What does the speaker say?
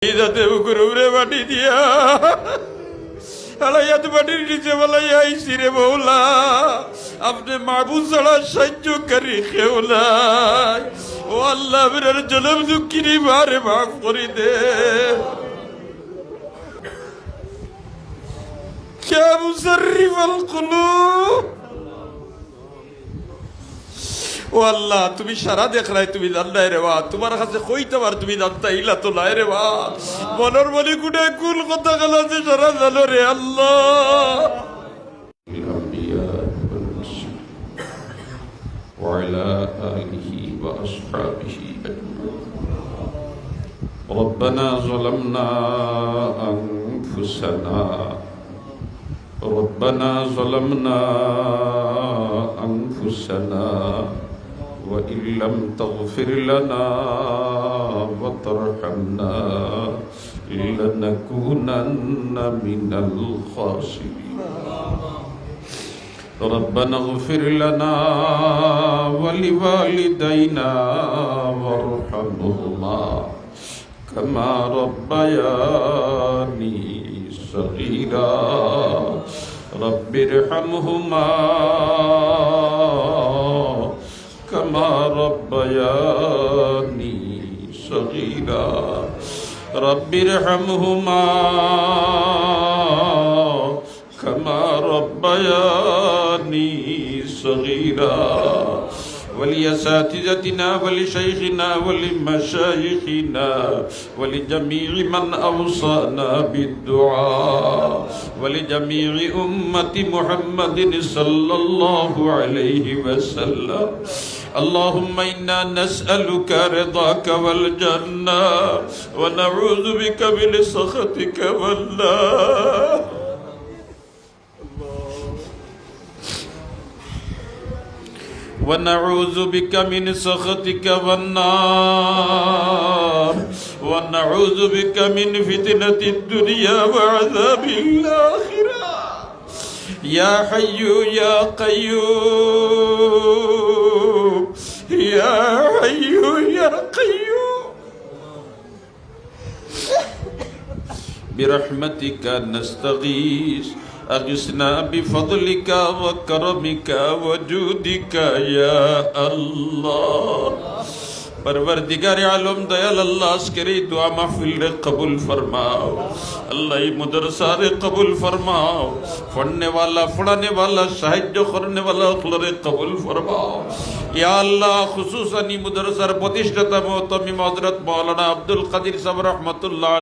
যাতে উপরে বাটি দিয়া আলাইয়াত বাটির নিচে বলাই আইসি রে মৌলা, আপনি মাহবুব ছাড়া সাহায্যকারী কেউ নাই। ও আল্লাহ, মেরার জনম দুঃখিনী মারে মাফ করে দে। কে মুসাররিফাল কুলুব, ও আল্লাহ তুমি সারা দেখলাই, তুমি জানলাই রে বা, তোমার কাছে কইতে পার তুমি জানতা ইলা তো নাই রে বা। মনের মনে কুটে কুল কথা গেল যে সারা জানো রে আল্লাহ। وعلى آله وأصحابه ربنا ظلمنا أنفسنا وإن لم تغفر لنا وترحمنا لنكونن من الخاسرين ربنا اغفر لنا ولوالدينا وارحمهما كما ربياني صغيرا رب ارحمهما كما ربياني صغيرا رب ارحمهما كما ربياني صغيرا ولأساتذتنا ولشيخنا ولمشايخنا ولجميع من أوصانا بالدعاء ولجميع أمة محمد صلى الله عليه وسلم اللهم إنا نسألك رضاك والجنة ونعوذ بك من سخطك والنار ونعوذ بك من سخطك والنار ونعوذ بك من فتنة الدنيا وعذاب الآخرة يا حي يا قيوم يا حي يا قيوم برحمتك نستغيث أغثنا بفضلك وكرمك وجودك يا الله परवरदिगार आलम दयाल अल्लाह आजकेर এই দোয়া মাহফিল রে কবুল फरमाओ अल्लाह এই मदरसा रे कबूल फरमाओ पढ़ने वाला पढ़ाने वाला साहित्य करने वाला रे कबूल फरमाओ या अल्लाह खुसूसन मदरसार प्रतिष्ठाता मोहतमिम हजरत मौलाना अब्दुल कादिर साहब रहमतुल्लाह